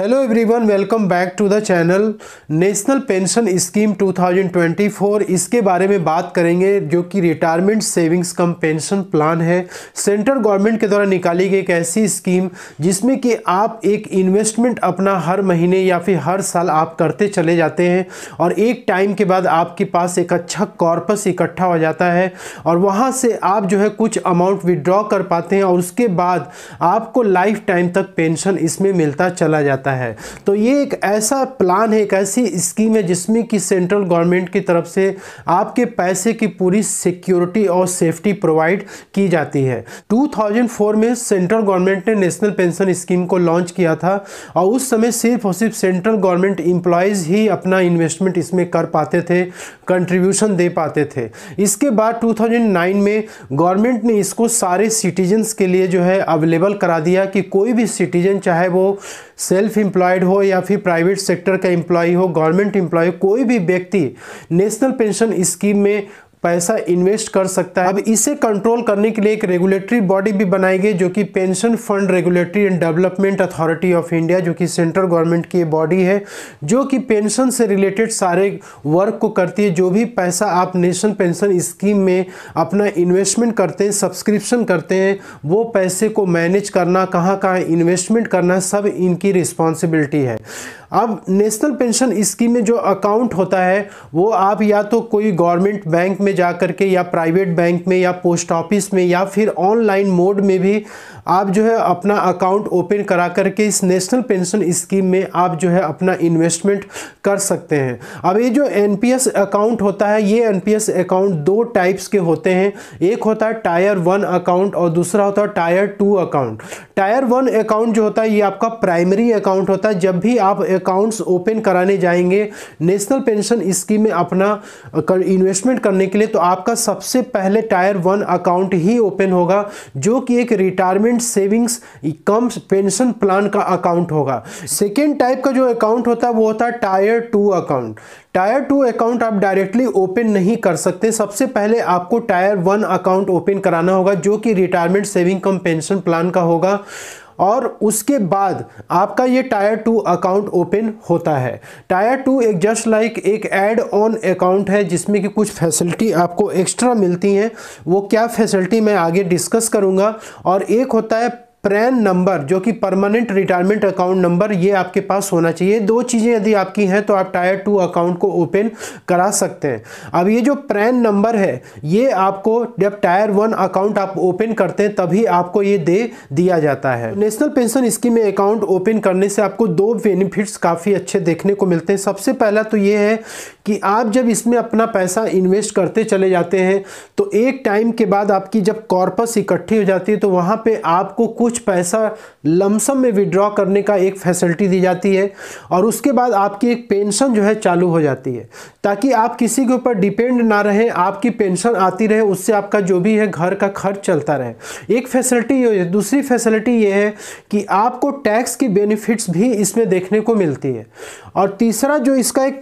Hello everyone, welcome back to the channel. National pension scheme 2024 इसके बारे में बात करेंगे, जो कि retirement savings cum pension plan है। सेंट्रल गवर्नमेंट के द्वारा निकाली गई एक ऐसी स्कीम जिसमें कि आप एक इन्वेस्टमेंट अपना हर महीने या फिर हर साल आप करते चले जाते हैं और एक टाइम के बाद आपके पास एक अच्छा कॉर्पस इकट्ठा हो जाता है और वहाँ से आप जो है कुछ अमाउंट विड्रॉ कर पाते हैं और उसके बाद आपको लाइफ टाइम तक पेंशन इसमें मिलता चला जाता है। तो ये एक ऐसा प्लान है, एक ऐसी स्कीम है जिसमें कि सेंट्रल गवर्नमेंट की तरफ से आपके पैसे की पूरी सिक्योरिटी और सेफ्टी प्रोवाइड की जाती है। 2004 में सेंट्रल गवर्नमेंट ने नेशनल पेंशन स्कीम को लॉन्च किया था और उस समय सिर्फ और सिर्फ सेंट्रल गवर्नमेंट एम्प्लॉयज़ ही अपना इन्वेस्टमेंट इसमें कर पाते थे, कंट्रीब्यूशन दे पाते थे। इसके बाद 2009 में गवर्नमेंट ने इसको सारे सिटीजन्स के लिए जो है अवेलेबल करा दिया कि कोई भी सिटीजन, चाहे वो सेल्फ एम्प्लॉयड हो या फिर प्राइवेट सेक्टर का एम्प्लॉय हो, गवर्नमेंट एम्प्लॉय, कोई भी व्यक्ति नेशनल पेंशन स्कीम में पैसा इन्वेस्ट कर सकता है। अब इसे कंट्रोल करने के लिए एक रेगुलेटरी बॉडी भी बनाई गई, जो कि pension fund regulatory and development authority of India, जो कि सेंट्रल गवर्नमेंट की बॉडी है, जो कि पेंशन से रिलेटेड सारे वर्क को करती है। जो भी पैसा आप नेशनल पेंशन स्कीम में अपना इन्वेस्टमेंट करते हैं, सब्सक्रिप्शन करते हैं, वो पैसे को मैनेज करना, कहाँ कहाँ इन्वेस्टमेंट करना, सब इनकी रिस्पॉन्सिबिलिटी है। अब नेशनल पेंशन स्कीम में जो अकाउंट होता है वो आप या तो कोई गवर्नमेंट बैंक में जा कर के, या प्राइवेट बैंक में, या पोस्ट ऑफिस में, या फिर ऑनलाइन मोड में भी आप जो है अपना अकाउंट ओपन करा करके इस नेशनल पेंशन स्कीम में आप जो है अपना इन्वेस्टमेंट कर सकते हैं। अब ये जो एनपीएस अकाउंट होता है, ये एनपीएस अकाउंट दो टाइप्स के होते हैं। एक होता है टायर 1 अकाउंट और दूसरा होता है टायर 2 अकाउंट। टायर 1 अकाउंट जो होता है ये आपका प्राइमरी अकाउंट होता है। जब भी आप अकाउंट्स ओपन कराने जाएंगे नेशनल पेंशन स्कीम में अपना इन्वेस्टमेंट करने के लिए, तो आपका सबसे पहले टायर 1 अकाउंट ही ओपन होगा, जो कि एक retirement savings cum pension plan का अकाउंट होगा। सेकेंड टाइप का जो अकाउंट होता है वो होता है टायर 2 अकाउंट। टायर 2 अकाउंट आप डायरेक्टली ओपन नहीं कर सकते। सबसे पहले आपको टायर 1 अकाउंट ओपन कराना होगा, जो कि रिटायरमेंट सेविंग कम पेंशन प्लान का होगा, और उसके बाद आपका ये टायर 2 अकाउंट ओपन होता है। टायर 2 एक जस्ट लाइक एक ऐड ऑन अकाउंट है, जिसमें कि कुछ फैसिलिटी आपको एक्स्ट्रा मिलती हैं। वो क्या फैसिलिटी मैं आगे डिस्कस करूंगा। और एक होता है प्रैन नंबर, जो कि परमानेंट रिटायरमेंट अकाउंट नंबर, ये आपके पास होना चाहिए। दो चीज़ें यदि आपकी हैं तो आप टायर 2 अकाउंट को ओपन करा सकते हैं। अब ये जो प्रैन नंबर है ये आपको जब टायर 1 अकाउंट आप ओपन करते हैं तभी आपको ये दे दिया जाता है। नेशनल पेंशन स्कीम में अकाउंट ओपन करने से आपको दो बेनिफिट्स काफ़ी अच्छे देखने को मिलते हैं। सबसे पहला तो ये है कि आप जब इसमें अपना पैसा इन्वेस्ट करते चले जाते हैं तो एक टाइम के बाद आपकी जब कॉर्पस इकट्ठी हो जाती है तो वहाँ पे आपको कुछ पैसा लमसम में विड्रॉ करने का एक फैसिलिटी दी जाती है, और उसके बाद आपकी एक पेंशन जो है चालू हो जाती है, ताकि आप किसी के ऊपर डिपेंड ना रहें, आपकी पेंशन आती रहे, उससे आपका जो भी है घर का खर्च चलता रहे। एक फैसिलिटी ये है। दूसरी फैसिलिटी ये है कि आपको टैक्स की बेनिफिट्स भी इसमें देखने को मिलती है। और तीसरा जो इसका एक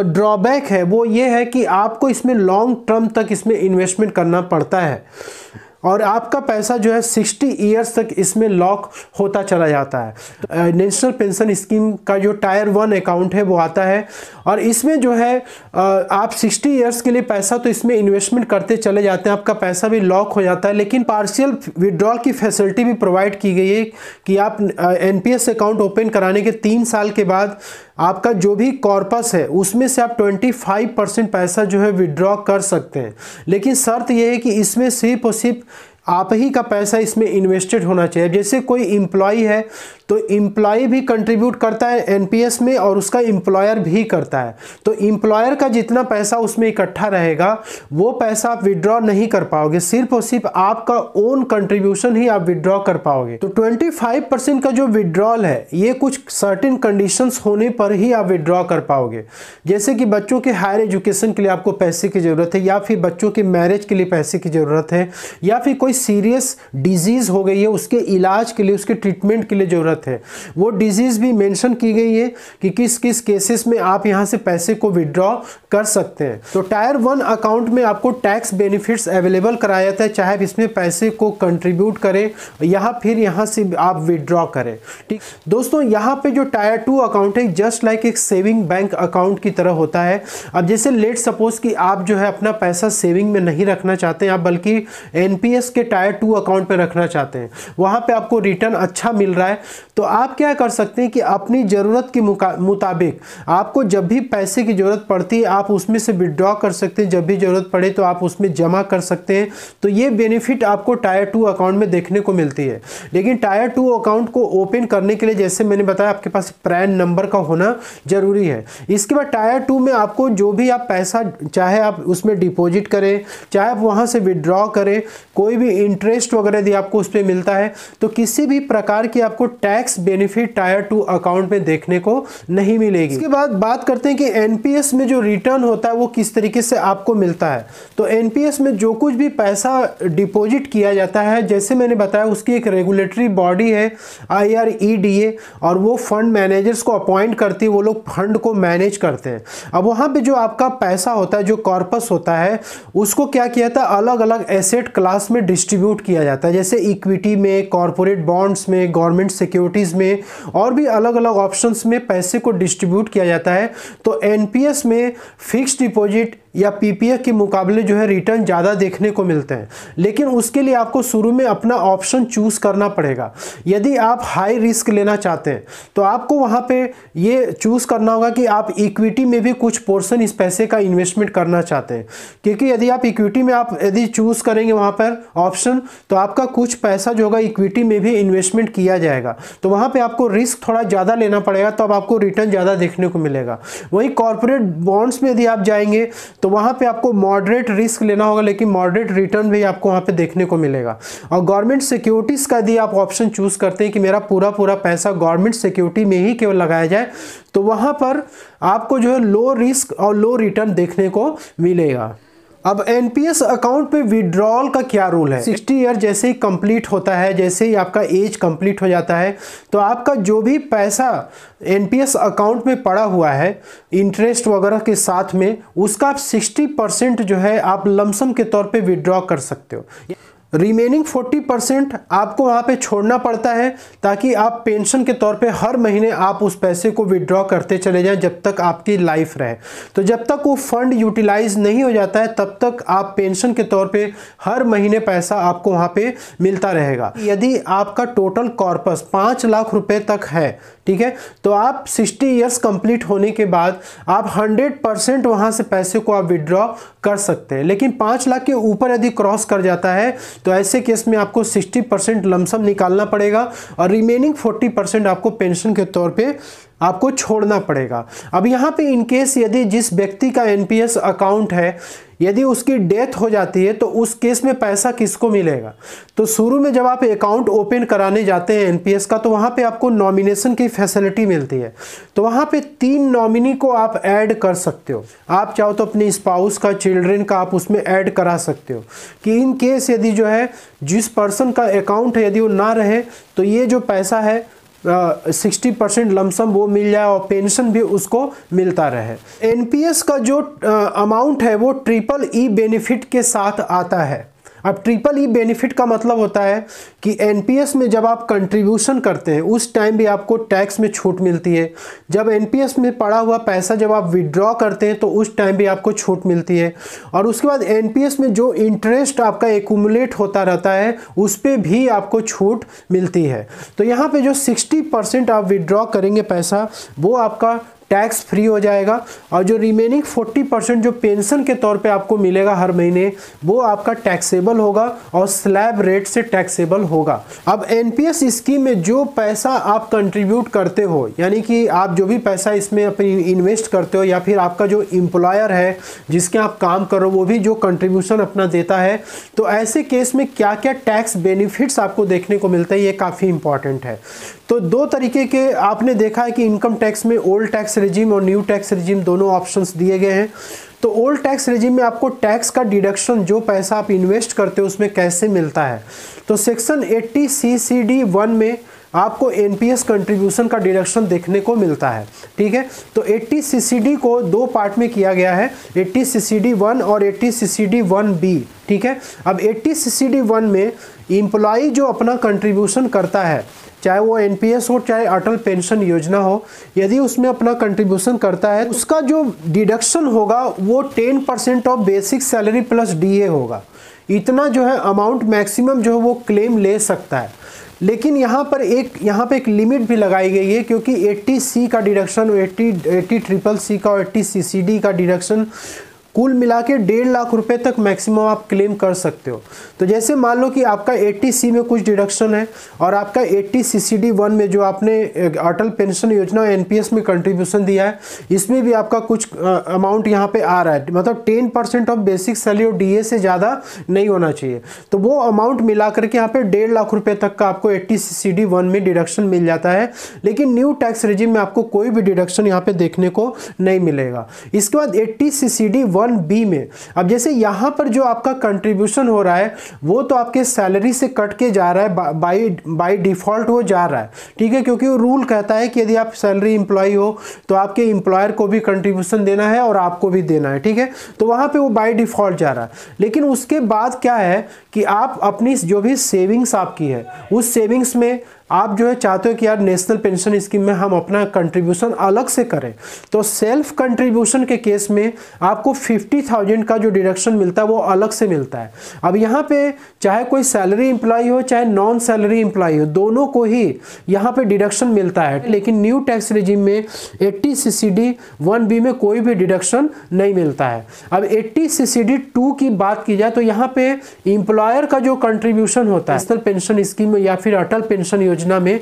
ड्रॉबैक है वो ये है कि आपको इसमें लॉन्ग टर्म तक इसमें इन्वेस्टमेंट करना पड़ता है और आपका पैसा जो है 60 ईयर्स तक इसमें लॉक होता चला जाता है। नेशनल पेंशन स्कीम का जो टायर 1 अकाउंट है वो आता है, और इसमें जो है आप 60 ईयर्स के लिए पैसा तो इसमें इन्वेस्टमेंट करते चले जाते हैं, आपका पैसा भी लॉक हो जाता है, लेकिन पार्शियल विड्रॉल की फैसिलिटी भी प्रोवाइड की गई है कि आप एनपीएस अकाउंट ओपन कराने के 3 साल के बाद आपका जो भी कॉर्पस है उसमें से आप 25% पैसा जो है विड्रॉ कर सकते हैं। लेकिन शर्त यह है कि इसमें सिर्फ और सिर्फ आप ही का पैसा इसमें इन्वेस्टेड होना चाहिए। जैसे कोई एम्प्लॉय है तो एम्प्लॉय भी कंट्रीब्यूट करता है एनपीएस में और उसका एम्प्लॉयर भी करता है, तो एम्प्लॉयर का जितना पैसा उसमें इकट्ठा रहेगा वो पैसा आप विड्रॉ नहीं कर पाओगे, सिर्फ और सिर्फ आपका ओन कंट्रीब्यूशन ही आप विड्रॉ कर पाओगे। तो 25% का जो विड्रॉल है ये कुछ सर्टेन कंडीशंस होने पर ही आप विड्रॉ कर पाओगे। जैसे कि बच्चों के हायर एजुकेशन के लिए आपको पैसे की ज़रूरत है, या फिर बच्चों के मैरिज के लिए पैसे की ज़रूरत है, या फिर कोई सीरियस डिजीज़ हो गई है उसके इलाज के लिए, उसके ट्रीटमेंट के लिए ज़रूरत ज़रूरत है। वो डिजीज़ भी मेंशन की गई है कि किस किस केसेस में आप यहाँ से पैसे को विड्रॉ कर सकते हैं। तो टायर 1 अकाउंट में आपको टैक्स बेनिफिट्स अवेलेबल कराया जाता है, चाहे आप इसमें पैसे को कंट्रीब्यूट करें या फिर यहाँ से आप विड्रॉ करें। ठीक दोस्तों, यहाँ पे जो टायर 2 अकाउंट है जस्ट लाइक एक सेविंग बैंक अकाउंट की तरह होता है। अब जैसे लेट सपोज कि आप जो है अपना पैसा सेविंग में नहीं रखना चाहते हैं, आप बल्कि एनपीएस के टायर 2 अकाउंट पे रखना चाहते हैं, वहाँ पे आपको रिटर्न अच्छा मिल रहा है, तो आप क्या कर सकते हैं कि अपनी ज़रूरत के मुताबिक आपको जब भी पैसे की ज़रूरत पड़ती है आप उसमें से विड्रॉ कर सकते हैं, जब भी ज़रूरत पड़े तो आप उसमें जमा कर सकते हैं। तो ये बेनिफिट आपको टायर 2 अकाउंट में देखने को मिलती है। लेकिन टायर 2 अकाउंट को ओपन करने के लिए जैसे मैंने बताया आपके पास पैन नंबर का होना जरूरी है। इसके बाद टायर 2 में आपको जो भी आप पैसा चाहे आप उसमें डिपॉजिट करें, चाहे आप वहाँ से विड्रॉ करें, कोई भी इंटरेस्ट वगैरह यदि आपको उस पर मिलता है तो किसी भी प्रकार की आपको टैक्स बेनिफिट टायर 2 अकाउंट में देखने को नहीं मिलेगी। इसके बाद बात करते हैं कि एनपीएस में जो रिटर्न होता है वो किस तरीके से आपको मिलता है। तो एनपीएस में जो कुछ भी पैसा डिपॉजिट किया जाता है, जैसे मैंने बताया उसकी एक रेगुलेटरी बॉडी है IREDA, और वो फंड मैनेजर्स को अपॉइंट करती है, वो लोग फंड को मैनेज करते हैं। अब वहाँ पे जो आपका पैसा होता है, जो कॉर्पस होता है, उसको क्या किया जाता है, अलग अलग एसेट क्लास में डिस्ट्रीब्यूट किया जाता है, जैसे इक्विटी में, कॉर्पोरेट बॉन्ड्स में, गवर्नमेंट सिक्योरिटीज़ में, और भी अलग अलग ऑप्शंस में पैसे को डिस्ट्रीब्यूट किया जाता है। तो एनपीएस में फिक्स्ड डिपॉजिट या पीपीएफ के मुकाबले जो है रिटर्न ज़्यादा देखने को मिलते हैं, लेकिन उसके लिए आपको शुरू में अपना ऑप्शन चूज़ करना पड़ेगा। यदि आप हाई रिस्क लेना चाहते हैं तो आपको वहाँ पे ये चूज़ करना होगा कि आप इक्विटी में भी कुछ पोर्शन इस पैसे का इन्वेस्टमेंट करना चाहते हैं, क्योंकि यदि आप इक्विटी में आप यदि चूज़ करेंगे वहाँ पर ऑप्शन, तो आपका कुछ पैसा जो होगा इक्विटी में भी इन्वेस्टमेंट किया जाएगा, तो वहाँ पर आपको रिस्क थोड़ा ज़्यादा लेना पड़ेगा, तब आपको रिटर्न ज़्यादा देखने को मिलेगा। वहीं कॉर्पोरेट बॉन्ड्स में यदि आप जाएंगे तो वहाँ पे आपको मॉडरेट रिस्क लेना होगा, लेकिन मॉडरेट रिटर्न भी आपको वहाँ पे देखने को मिलेगा। और गवर्नमेंट सिक्योरिटीज़ का यदि आप ऑप्शन चूज़ करते हैं कि मेरा पूरा पैसा गवर्नमेंट सिक्योरिटी में ही केवल लगाया जाए, तो वहाँ पर आपको जो है लो रिस्क और लो रिटर्न देखने को मिलेगा। अब एनपीएस अकाउंट पे विड्रॉल का क्या रूल है। 60 ईयर जैसे ही कंप्लीट होता है, जैसे ही आपका एज कंप्लीट हो जाता है, तो आपका जो भी पैसा एनपीएस अकाउंट में पड़ा हुआ है इंटरेस्ट वगैरह के साथ में, उसका आप 60% जो है आप लमसम के तौर पे विड्रॉ कर सकते हो। रिमेनिंग 40% आपको वहाँ पे छोड़ना पड़ता है, ताकि आप पेंशन के तौर पे हर महीने आप उस पैसे को विड्रॉ करते चले जाएं जब तक आपकी लाइफ रहे। तो जब तक वो फंड यूटिलाइज नहीं हो जाता है तब तक आप पेंशन के तौर पे हर महीने पैसा आपको वहाँ पे मिलता रहेगा। यदि आपका टोटल कॉर्पस 5 लाख रुपए तक है, ठीक है, तो आप 60 ईयर्स कंप्लीट होने के बाद आप 100% वहाँ से पैसे को आप विड्रॉ कर सकते हैं। लेकिन 5 लाख के ऊपर यदि क्रॉस कर जाता है तो ऐसे केस में आपको 60% लमसम निकालना पड़ेगा और रिमेनिंग 40% आपको पेंशन के तौर पे आपको छोड़ना पड़ेगा। अब यहाँ पे इनकेस यदि जिस व्यक्ति का एनपीएस अकाउंट है यदि उसकी डेथ हो जाती है तो उस केस में पैसा किसको मिलेगा। तो शुरू में जब आप अकाउंट ओपन कराने जाते हैं एनपीएस का, तो वहाँ पे आपको नॉमिनेशन की फैसिलिटी मिलती है। तो वहाँ पे 3 नॉमिनी को आप ऐड कर सकते हो। आप चाहो तो अपने स्पाउस का, चिल्ड्रन का आप उसमें ऐड करा सकते हो कि इन केस यदि जो है जिस पर्सन का अकाउंट है यदि वो ना रहे तो ये जो पैसा है 60% लमसम वो मिल जाए और पेंशन भी उसको मिलता रहे। एनपीएस का जो अमाउंट है वो EEE बेनिफिट के साथ आता है। अब EEE बेनिफिट का मतलब होता है कि एनपीएस में जब आप कंट्रीब्यूशन करते हैं उस टाइम भी आपको टैक्स में छूट मिलती है। जब एनपीएस में पड़ा हुआ पैसा जब आप विड्रॉ करते हैं तो उस टाइम भी आपको छूट मिलती है। और उसके बाद एनपीएस में जो इंटरेस्ट आपका एक्यूमुलेट होता रहता है उस पर भी आपको छूट मिलती है। तो यहाँ पे जो 60% आप विड्रॉ करेंगे पैसा वो आपका टैक्स फ्री हो जाएगा और जो रिमेनिंग 40% जो पेंशन के तौर पे आपको मिलेगा हर महीने वो आपका टैक्सेबल होगा और स्लैब रेट से टैक्सेबल होगा। अब एनपीएस स्कीम में जो पैसा आप कंट्रीब्यूट करते हो, यानी कि आप जो भी पैसा इसमें अपनी इन्वेस्ट करते हो या फिर आपका जो एम्प्लॉयर है जिसके आप काम करो वो भी जो कंट्रीब्यूशन अपना देता है, तो ऐसे केस में क्या क्या टैक्स बेनिफिट्स आपको देखने को मिलता है ये काफ़ी इंपॉर्टेंट है। तो 2 तरीके के आपने देखा है कि इनकम टैक्स में ओल्ड टैक्स रिजीम और न्यू टैक्स रिजीम दोनों ऑप्शंस दिए गए हैं। तो ओल्ड टैक्स रिजीम में आपको टैक्स का डिडक्शन जो पैसा आप इन्वेस्ट करते हो उसमें कैसे मिलता है। तो सेक्शन 80 CCD 1 में आपको एनपीएस कंट्रीब्यूशन का डिडक्शन देखने को मिलता है। ठीक है, तो 80 सीसीडी को दो पार्ट में किया गया है, 80 सीसीडी 1 और 80 सीसीडी 1B। ठीक है, अब 80 सीसीडी 1 में एम्प्लॉय जो अपना कंट्रीब्यूशन करता है, चाहे वो एनपीएस हो चाहे अटल पेंशन योजना हो, यदि उसमें अपना कंट्रीब्यूशन करता है उसका जो डिडक्शन होगा वो 10% of basic salary plus DA होगा। इतना जो है अमाउंट मैक्सिमम जो है वो क्लेम ले सकता है। लेकिन यहाँ पर एक लिमिट भी लगाई गई है, क्योंकि 80C का डिडक्शन, 80 ट्रिपल सी का और 80 सीसीडी का डिडक्शन कुल मिला के 1.5 लाख रुपए तक मैक्सिमम आप क्लेम कर सकते हो। तो जैसे मान लो कि आपका 80C में कुछ डिडक्शन है और आपका 80 सीसीडी 1 में जो आपने अटल पेंशन योजना एनपीएस में कंट्रीब्यूशन दिया है, इसमें भी आपका कुछ अमाउंट यहाँ पे आ रहा है, मतलब 10% ऑफ बेसिक सैलरी और डीए से ज़्यादा नहीं होना चाहिए। तो वो अमाउंट मिला करके यहाँ पे 1.5 लाख रुपये तक का आपको 80 सीसीडी 1 में डिडक्शन मिल जाता है। लेकिन न्यू टैक्स रेजिम में आपको कोई भी डिडक्शन यहाँ पे देखने को नहीं मिलेगा। इसके बाद 80 सीसीडी 1B में, अब जैसे यहाँ पर जो आपका कंट्रीब्यूशन हो रहा है वो तो आपके सैलरी से कट के जा रहा है, बाय डिफॉल्ट वो जा रहा है। ठीक है, क्योंकि वो रूल कहता है कि यदि आप सैलरी एम्प्लॉय हो तो आपके एम्प्लॉयर को भी कंट्रीब्यूशन देना है और आपको भी देना है। ठीक है, तो वहाँ पे वो बाय डिफॉल्ट जा रहा है। लेकिन उसके बाद क्या है कि आप अपनी जो भी सेविंग्स आपकी है उस सेविंग्स में आप जो है चाहते हो कि यार नेशनल पेंशन स्कीम में हम अपना कंट्रीब्यूशन अलग से करें, तो सेल्फ कंट्रीब्यूशन के केस में आपको 50,000 का जो डिडक्शन मिलता है वो अलग से मिलता है। अब यहाँ पे चाहे कोई सैलरी एम्प्लॉय हो चाहे नॉन सैलरी एम्प्लॉय हो, दोनों को ही यहाँ पे डिडक्शन मिलता है। लेकिन न्यू टैक्स रेजिम में 80 सीसीडी 1B में कोई भी डिडक्शन नहीं मिलता है। अब 80 सीसीडी 2 की बात की जाए तो यहाँ पे एम्प्लॉयर का जो कंट्रीब्यूशन होता है नेशनल पेंशन स्कीम में या फिर अटल पेंशन योजना में,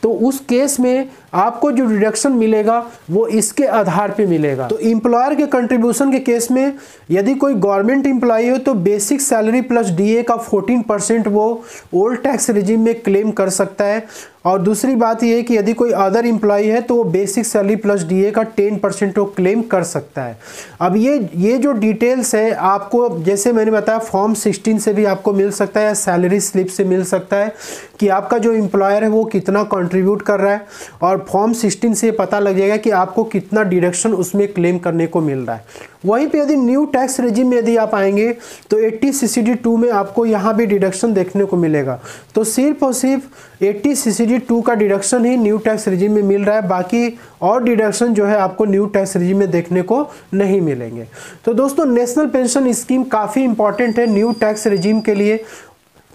तो उस केस में आपको जो डिडक्शन मिलेगा वो इसके आधार पे मिलेगा। तो एम्प्लॉयर के कंट्रीब्यूशन के केस में यदि कोई गवर्नमेंट एम्प्लॉय हो तो बेसिक सैलरी प्लस डीए का 14% वो ओल्ड टैक्स रेजिम में क्लेम कर सकता है। और दूसरी बात यह है कि यदि कोई अदर एम्प्लॉय है तो वो बेसिक सैलरी प्लस डीए का 10% वो क्लेम कर सकता है। अब ये जो डिटेल्स है आपको, जैसे मैंने बताया, फॉर्म 16 से भी आपको मिल सकता है या सैलरी स्लिप से मिल सकता है कि आपका जो एम्प्लॉयर है वो कितना कंट्रीब्यूट कर रहा है, और फॉर्म 16 से पता लग जाएगा कि आपको कितना डिडक्शन उसमें क्लेम करने को मिल रहा है। वहीं पे यदि न्यू टैक्स रेजिम में यदि आप आएंगे तो 80 सीसीडी 2 में आपको यहाँ भी डिडक्शन देखने को मिलेगा। तो सिर्फ और सिर्फ 80 सीसीडी 2 का डिडक्शन ही न्यू टैक्स रेजिम में मिल रहा है, बाकी और डिडक्शन जो है आपको न्यू टैक्स रेजिम में देखने को नहीं मिलेंगे। तो दोस्तों, नेशनल पेंशन स्कीम काफ़ी इंपॉर्टेंट है न्यू टैक्स रेजिम के लिए,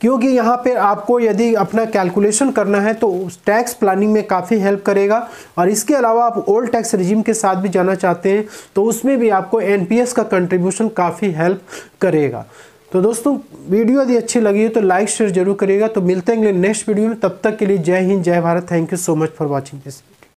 क्योंकि यहाँ पे आपको यदि अपना कैलकुलेशन करना है तो टैक्स प्लानिंग में काफ़ी हेल्प करेगा। और इसके अलावा आप ओल्ड टैक्स रेजिम के साथ भी जाना चाहते हैं तो उसमें भी आपको एनपीएस का कंट्रीब्यूशन काफ़ी हेल्प करेगा। तो दोस्तों, वीडियो यदि अच्छी लगी है तो लाइक शेयर जरूर करिएगा। तो मिलते हैं नेक्स्ट वीडियो में, तब तक के लिए जय हिंद जय Bharat. Thank you so much for watching this.